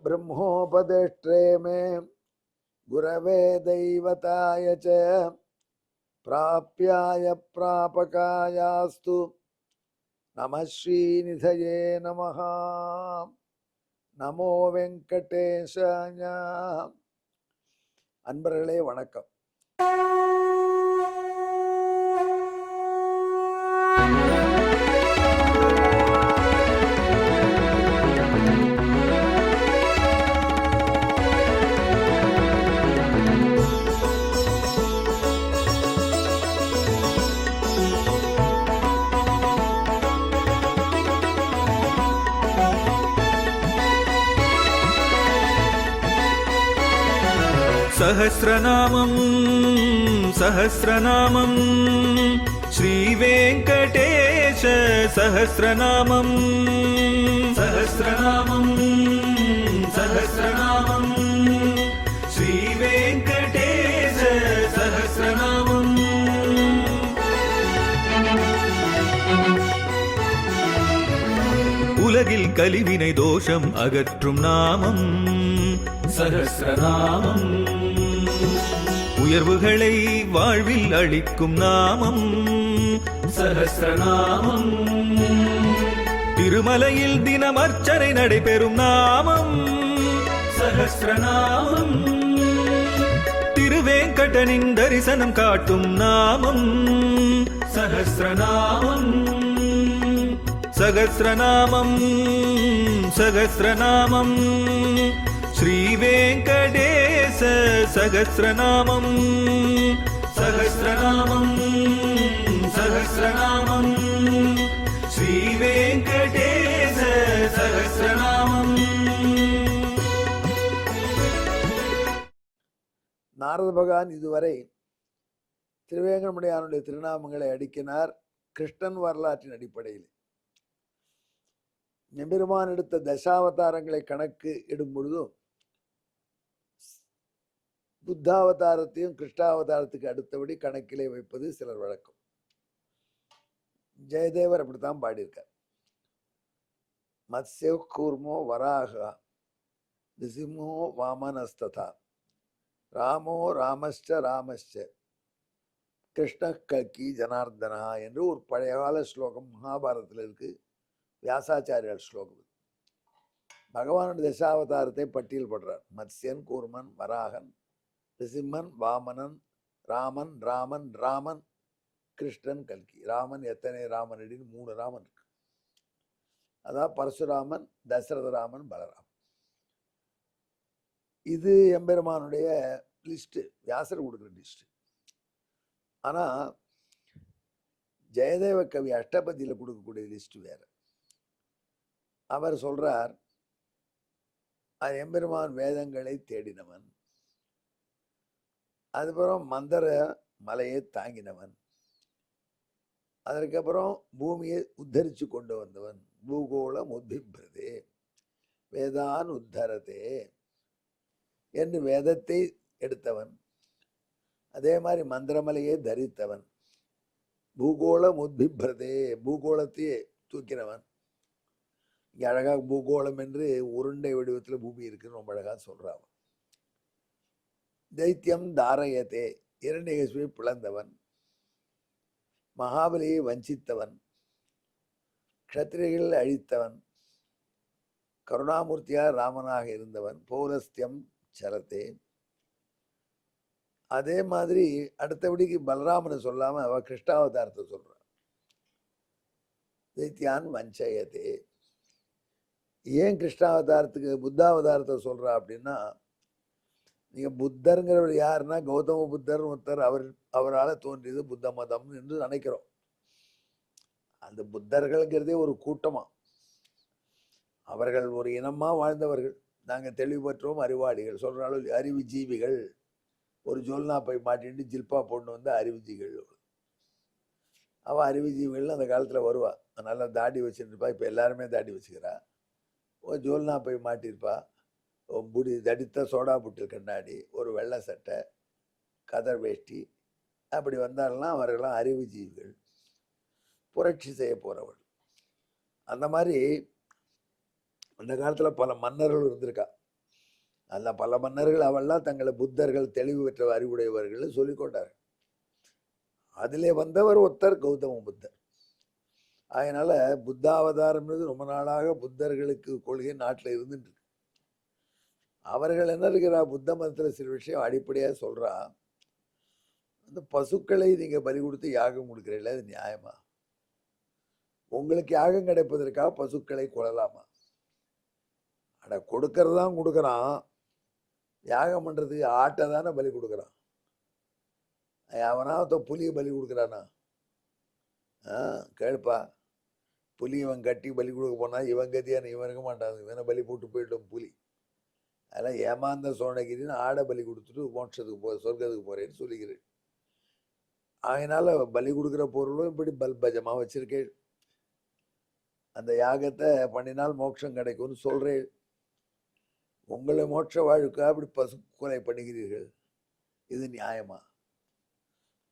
ब्रह्मोपदेष्ट्रे मे गुरवे दैवताय च प्राप्याय प्रापकायास्तु नमः श्रीनिधये नमः நமோ வெங்கடேஷாய. அன்பர்களே வணக்கம். सहस्रनामं सहस्रनामं श्रीवेङ्कटेश सहस्रनामं सहस्रनामं सहस्रनामं श्रीवेङ्कटेश सहस्रनामम्. உலகில் கலிவினை தோஷம் அகற்றும் நாமம் சஹஸ்ரநாமம். உயர்வுகளை வாழ்வில் அளிக்கும் நாமம் சஹஸ்ரநாமம். திருமலையில் தினம் அர்ச்சனை நடைபெறும் நாமம் சஹஸ்ரநாமம். திருவேங்கடனின் தரிசனம் காட்டும் நாமம் சஹஸ்ரநாமம். சகஸ்ரநாமம் சகஸ்ரநாமம் श्रीवेङ्कटेश सहस्रनामं सहस्रनामं सहस्रनामं श्रीवेङ्कटेश सहस्रनामं. நாரத பகவான் இதுவரை திருவேங்கடமுடையானுடைய திருநாமங்களை அடுக்கினார். கிருஷ்ணன் வரலாற்றின் அடிப்படையில் எம்பெருமான் எடுத்த தசாவதாரங்களை கணக்கு இடும் பொழுதும் புத்தாவதாரத்தையும் கிருஷ்ணாவதாரத்துக்கு அடுத்தபடி கணக்கிலே வைப்பது சிலர் வழக்கம். ஜெயதேவர் அப்படித்தான் பாடியிருக்கார். மத்ஸ்ய கூர்மோ வராகா நிசிம்மோ வாமனஸ்ததா ராமோ ராமஸ்ச ராமஸ்ச கிருஷ்ண கல்கி ஜனார்தனா என்று ஒரு பழைய கால ஸ்லோகம் மகாபாரதத்தில் இருக்கு. வியாசாச்சாரியார் ஸ்லோகம். பகவானுடைய தசாவதாரத்தை பட்டியல் படுறார். மத்ஸ்யன், கூர்மன், வராகன், நிசிம்மன், வாமனன், ராமன், ராமன், ராமன், கிருஷ்ணன், கல்கி. ராமன் எத்தனை ராமன் அடின்னு 3 ராமன் இருக்கு. அதான் பரசுராமன், தசரத ராமன், பலராமன். இது எம்பெருமானுடைய லிஸ்ட், வியாசர் கொடுக்குற லிஸ்ட். ஆனா ஜெயதேவ கவி அஷ்டபதியில கொடுக்கக்கூடிய லிஸ்ட் வேற. அவர் சொல்றார், அது எம்பெருமான் வேதங்களை தேடினவன், அதுக்கப்புறம் மந்தர மலையை தாங்கினவன், அதற்கப்புறம் பூமியை உத்தரிச்சு கொண்டு வந்தவன், பூகோளம் உத்பிப்ரதே வேதான் உத்தரதே என்று வேதத்தை எடுத்தவன், அதே மாதிரி மந்திரமலையை தரித்தவன், பூகோளம் உத்பிப்ரதே பூகோளத்தையே தூக்கினவன். இங்கே அழகாக பூகோளம் என்று உருண்டை வடிவத்தில் பூமி இருக்குன்னு ரொம்ப அழகாக சொல்றான். தைத்தியம் தாரயத்தே இரண்யகசியை பிளந்தவன், மகாபலியை வஞ்சித்தவன், க்ஷத்திரிகள் அழித்தவன், கருணாமூர்த்தியார் ராமனாக இருந்தவன், பௌலஸ்தியம் சரத்தே. அதே மாதிரி அடுத்தபடிக்கு பலராமனை சொல்லாம அவ கிருஷ்ணாவதாரத்தை சொல்றான். தைத்தியான் வஞ்சயத்தே. ஏன் கிருஷ்ணாவதாரத்துக்கு புத்தாவதாரத்தை சொல்றா அப்படின்னா, நீங்க புத்தருங்கிறவர் யாருன்னா கௌதம புத்தர் ஒருத்தர், அவரால் தோன்றியது புத்த மதம் என்று நினைக்கிறோம். அந்த புத்தர்கள்ங்கிறதே ஒரு கூட்டமா, அவர்கள் ஒரு இனமா வாழ்ந்தவர்கள். நாங்க தெளிவு பெற்றோம் அறிவாளிகள் சொல்றாலும் அறிவு ஜீவிகள். ஒரு ஜோல்னா போய் மாட்டிட்டு ஜில்பா போட்டு வந்து அறிவு ஜீவிகள். அவ அறிவு ஜீவிகள் அந்த காலத்துல வருவா, நல்லா தாடி வச்சுருப்பா. இப்ப எல்லாருமே தாடி வச்சுக்கிறா. ஒரு ஜோல்னா போய் மாட்டிருப்பா, புடி தடித்த சோடா புட்டு கண்ணாடி, ஒரு வெள்ளை சட்டை, கதர் வேஷ்டி. அப்படி வந்தாலும் அவர்கள்லாம் அறிவு ஜீவிகள், புரட்சி செய்ய போறவர்கள். அந்த மாதிரி அந்த காலத்துல பல மன்னர்கள் இருந்திருக்கா. அல்ல பல மன்னர்கள் அவெல்லாம் தங்களை புத்தர்கள் தெளிவு பெற்ற அறிவுடையவர்கள் சொல்லிக்கொண்டார். அதிலே வந்தவர் ஒருத்தர் கௌதம புத்தர். அதனால புத்தாவதாரம்ன்றது ரொம்ப நாளாக புத்தர்களுக்கு கொள்கை நாட்டில் இருந்துட்டு இருக்கு. அவர்கள் என்ன இருக்கிறா, புத்த மதத்துல சில விஷயம் அடிப்படையா சொல்றா, அந்த பசுக்களை நீங்க பலி கொடுத்து யாகம் கொடுக்குறீங்களா, அது நியாயமா? உங்களுக்கு யாகம் கிடைப்பதற்காக பசுக்களை கொள்ளலாமா? அட கொடுக்கறதான் கொடுக்குறான், யாகம் பண்றதுக்கு ஆட்டை தானே பலி கொடுக்குறான். அவனா புலியை பலி கொடுக்குறானா? கேளுப்பா, புலி இவன் கட்டி பலி கொடுக்க போனா இவன் கத்தியான இவன் இருக்க மாட்டான், இவனை பலி போட்டு போயிட்டோம் புலி. அதெல்லாம் ஏமாந்த சோழகிரின்னு ஆடை பலி கொடுத்துட்டு மோட்சத்துக்கு சொர்க்கத்துக்கு போறேன்னு சொல்லிக்கிறேன். அதனால பலி கொடுக்குற பொருளும் இப்படி பல்பஜமா வச்சிருக்கேன். அந்த யாகத்தை பண்ணினால் மோட்சம் கிடைக்கும்னு சொல்றேன். உங்களை மோட்ச வாழ்க்கை அப்படி பசு கொலை பண்ணுகிறீர்கள், இது நியாயமா?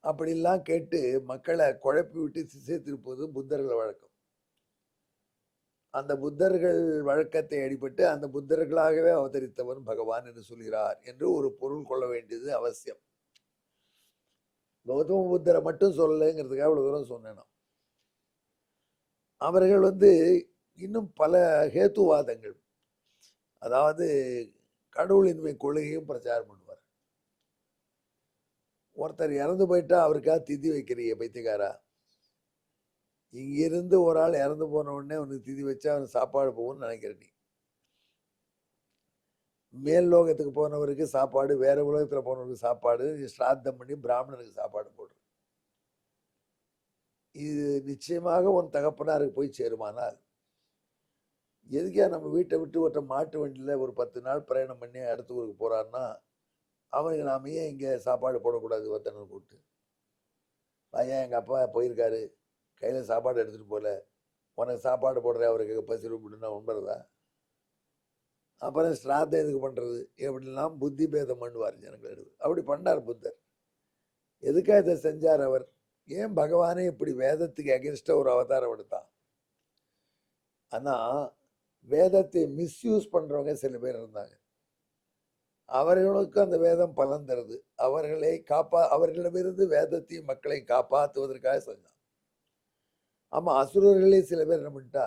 அப்படிலாம் கேட்டு மக்களை குழப்பி விட்டு திசை திருப்பது புத்தர்கள் வழக்கம். அந்த புத்தர்கள் வழக்கத்தை அடிபட்டு அந்த புத்தர்களாகவே அவதரித்தவன் பகவான் என்று சொல்கிறார் என்று ஒரு பொருள் கொள்ள வேண்டியது அவசியம். கௌதம புத்தரை மட்டும் சொல்லலைங்கிறதுக்காக அவ்வளவு தூரம் சொன்னேன். அவர்கள் இன்னும் பல ஹேத்துவாதங்கள், அதாவது கடவுளின்மை கொள்கையும் பிரச்சாரம் பண்ணுவார். ஒருத்தர் இறந்து போயிட்டா அவருக்காக திதி வைக்கிறீங்க பைத்தியக்காரா? இங்கிருந்து ஒரு ஆள் இறந்து போன உடனே அவனுக்கு திதி வச்சா அவனுக்கு சாப்பாடு போகும்னு நினைக்கிற நீ. மேல் லோகத்துக்கு போனவருக்கு சாப்பாடு, வேற உலகத்துல போனவருக்கு சாப்பாடு, ஸ்ராத்தம் பண்ணி பிராமணனுக்கு சாப்பாடு போடுற. இது நிச்சயமாக உன் தகப்பனாருக்கு போய் சேருமானால் எதுக்கா நம்ம வீட்டை விட்டு ஒருத்த மாட்டு வண்டியில ஒரு 10 நாள் பிரயாணம் பண்ணி அடுத்த ஊருக்கு போறான்னா அவனுக்கு நாம ஏன் இங்க சாப்பாடு போடக்கூடாது? ஒருத்தனை கூப்பிட்டு, பையன் எங்க அப்பா போயிருக்காரு, கையில சாப்பாடு எடுத்துட்டு போல, உனக்கு சாப்பாடு போடுற அவருக்கு பசி ரூபிடுன்னா உண்பறதா? அப்புறம் ஸ்ராத்தம் எதுக்கு பண்றது? எப்படிலாம் புத்தி பேதம் பண்ணுவார் ஜனங்கள். அப்படி பண்ணார் புத்தர். எதுக்காக இதை செஞ்சார் அவர்? ஏன் பகவானே இப்படி வேதத்துக்கு அகேன்ஸ்டா ஒரு அவதாரம் எடுத்தான்? ஆனா வேதத்தை மிஸ்யூஸ் பண்றவங்க சில பேர் இருந்தாங்க. அவர்களுக்கு அந்த வேதம் பலன் தருது. அவர்களிடமிருந்து வேதத்தையும் மக்களை காப்பாற்றுவதற்காக செஞ்சான். ஆமா, அசுரர்களே சில பேர் என்ன பண்ணிட்டா,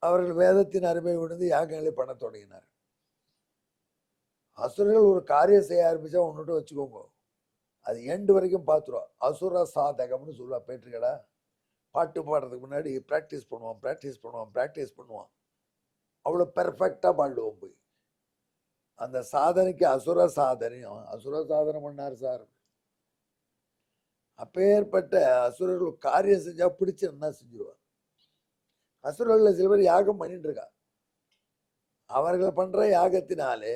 அவர்கள் வேதத்தின் அருமை உணர்ந்து யாகங்களை பண்ண தொடங்கினார். அசுரர்கள் ஒரு காரியம் செய்ய ஆரம்பிச்சா ஒன்னுட்டு வச்சுக்கோங்க, அது எண்டு வரைக்கும் பார்த்துருவோம். அசுர சாதகம்னு சொல்லுவா, பேட்டுக்கடா. பாட்டு பாடுறதுக்கு முன்னாடி ப்ராக்டிஸ் பண்ணுவான். அவ்வளோ பெர்ஃபெக்டா பாடுவோம் போய். அந்த சாதனைக்கு அசுர சாதனம் பண்ணார் சார். அப்பேற்பட்ட அசுரர்கள் காரியம் செஞ்சா பிடிச்சு என்ன செஞ்சிருவார். அசுரர்கள் சில பேர் யாகம் பண்ணிட்டு இருக்கா. அவர்கள் பண்ற யாகத்தினாலே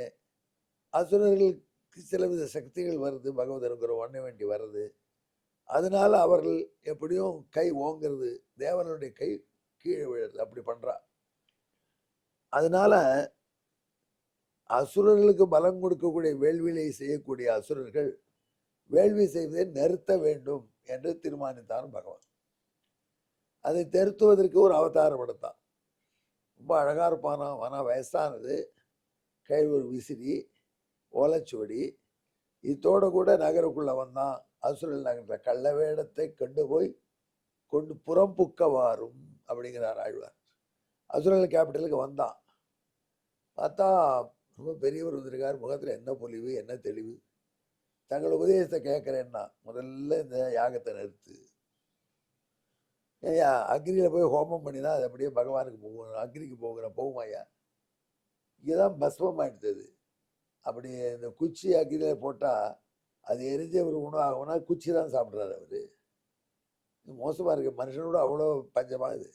அசுரர்களுக்கு சிலவித சக்திகள் வருது, பகவதனுங்கிற ஒண்ண வேண்டி வருது. அதனால அவர்கள் எப்படியும் கை ஓங்கிறது, தேவனுடைய கை கீழே விழுறது, அப்படி பண்றா. அதனால அசுரர்களுக்கு பலம் கொடுக்கக்கூடிய வேள்வியை செய்யக்கூடிய அசுரர்கள் வேள்வி செய்வதை நிறுத்த வேண்டும் என்று தீர்மானித்தான் பகவான். அதை திருத்துவதற்கு ஒரு அவதாரம் எடுத்தான். ரொம்ப அழகா இருப்பானா. ஆனா வயசானது, கையில் ஒரு விசிறி, ஓலைச்சுவடி, இதோட கூட நகருக்குள்ள வந்தான். அசுரல் நகர கள்ள வேடத்தை கொண்டு புறம் புக்க வாரும் அப்படிங்கிறார் ஆழ்வார். அசுரல் கேபிட்டலுக்கு வந்தான். பார்த்தா ரொம்ப பெரியவர் வந்திருக்கார். முகத்துல என்ன பொலிவு, என்ன தெளிவு. தங்கள் உபதேசத்தை கேட்கிறேன்னா முதல்ல இந்த யாகத்தை நிறுத்து. ஏயா அக்னியில போய் ஹோமம் பண்ணினா அது அப்படியே பகவானுக்கு போகணும், அக்னிக்கு போகுமா ஐயா? இங்கேதான் பஸ்மம் ஆயிடுது. அப்படி இந்த குச்சி அக்னியில போட்டா அது எரிஞ்ச ஒரு உணவாகும்னா குச்சி தான் சாப்பிட்றாரு அவரு. மோசமா இருக்கு, மனுஷனோட அவ்வளோ பஞ்சமாகுது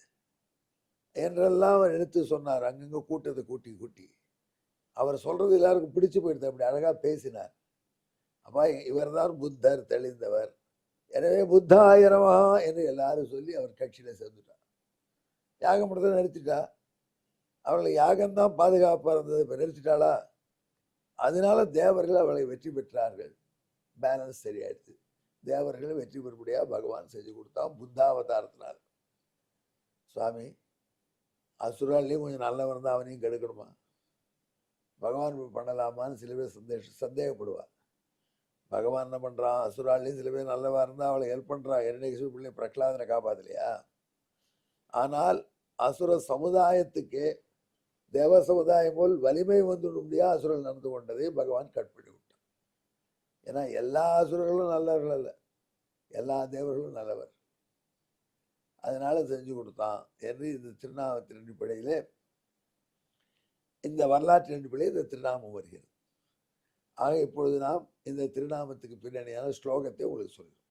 என்றெல்லாம் அவர் எடுத்து சொன்னார். அங்கங்க கூட்டத்தை கூட்டி அவர் சொல்றது எல்லாருக்கும் பிடிச்சு போயிடுது. அப்படி அழகா பேசினார். அப்பா, இவர் தான் புத்தர், தெளிந்தவர், எனவே புத்தாயிரமா என்று எல்லாரும் சொல்லி அவர் கட்சியில சேர்ந்துட்டார். யாகம் மட்டும் நிறுத்திட்டா. அவர்களை யாகம்தான் பாதுகாப்பாக இருந்தது, இப்ப நிறுத்திட்டாளா? அதனால தேவர்கள் அவளை வெற்றி பெற்றார்கள். பேலன்ஸ் சரியாயிடுச்சு. தேவர்களை வெற்றி பெறும்படியா பகவான் செஞ்சு கொடுத்தான் புத்தாவதாரத்தினால். சுவாமி, அசுராலையும் கொஞ்சம் நல்லவன் தான், அவனையும் கெடுக்கணுமா? பகவான் பண்ணலாமான்னு சில பேர் சந்தேகப்படுவா. பகவான் என்ன பண்ணுறான், அசுராலையும் சில பேர் நல்லவா இருந்தால் அவளை ஹெல்ப் பண்ணுறான். இரண்டேஸ்வர பிள்ளை பிரகலாதனை காப்பாற்றலையா? ஆனால் அசுர சமுதாயத்துக்கு தேவ சமுதாயம் போல் வலிமை வந்துடும்படியா அசுரல் நடந்து கொண்டதை பகவான் கட்பிடி விட்டான். ஏன்னா எல்லா அசுரர்களும் நல்லவர்கள் அல்ல, எல்லா தேவர்களும் நல்லவர். அதனால செஞ்சு கொடுத்தான் என்று இந்த திருநாமத்தின் அடிப்படையிலே, இந்த வரலாற்றின் அடிப்படையில் இந்த திருநாமம் வருகிறது. ஆக இப்பொழுது நாம் இந்த திருநாமத்துக்கு பின்னணியான ஸ்லோகத்தை உங்களுக்கு சொல்கிறோம்.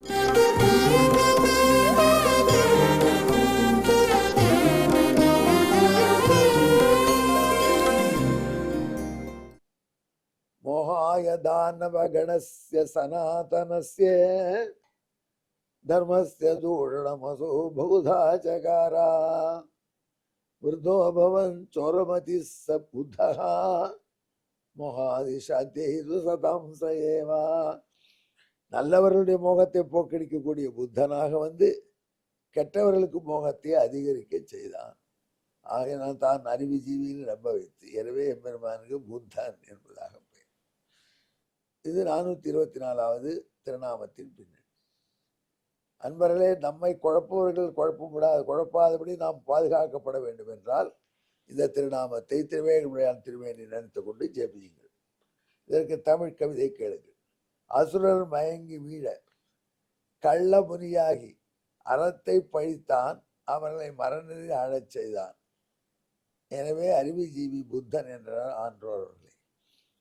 மோகாய தானவ கணஸ்ய சனாதனஸ்ய தர்மஸ்ய தூஷணமசோ பகுதா சகாரா விருதோ பவன் சோரமதி ச புத்தஹா மோகாதிஷாத்தியு சதாம் சயேவா. நல்லவர்களுடைய மோகத்தை போக்கடிக்கக்கூடிய புத்தனாக வந்து கெட்டவர்களுக்கு மோகத்தை அதிகரிக்க செய்தான். ஆகையினால் தான் அறிவு ஜீவின்னு நம்ப வைத்து, எனவே எம்பெருமானுக்கு புத்தன் என்பதாக பெயர். இது 424வது திருநாமத்தின் பின்னணி. அன்பர்களே, நம்மை குழப்பவர்கள் குழப்பாதபடி நாம் பாதுகாக்கப்பட வேண்டும் என்றால் இந்த திருநாமத்தை திருவேங்கடமுடையான் திருமேனி நினைத்து கொண்டு ஜெபியுங்கள். இதற்கு தமிழ் கவிதை கேளுங்கள். அசுரர் மயங்கி வீழ கள்ள முனியாகி அறத்தை பழித்தான், அவர்களை மரணி அழச் செய்தான். எனவே அறிவு ஜீவி புத்தன் என்றார் ஆன்றோர்களே.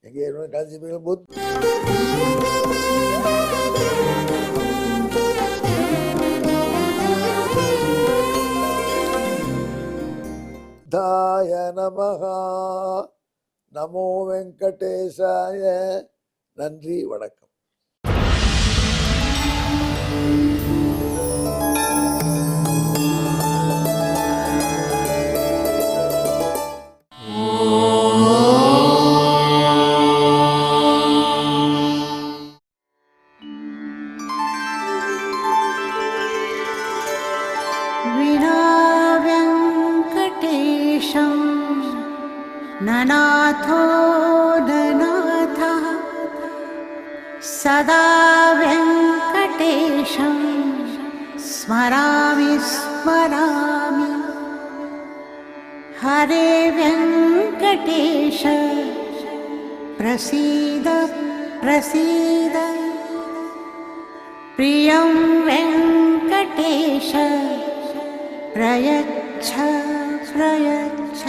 எங்கே கல்ஜீவிகள் புத்தன் தாய நமஹா. நமோ வெங்கடேசாய. நன்றி, வணக்கம். ननाथो ननाथः सदा वेङ्कटेशं स्मरामि स्मरामि। हरे वेङ्कटेश प्रसीद प्रसीद। प्रियं वेङ्कटेश प्रयच्छ प्रयच्छ।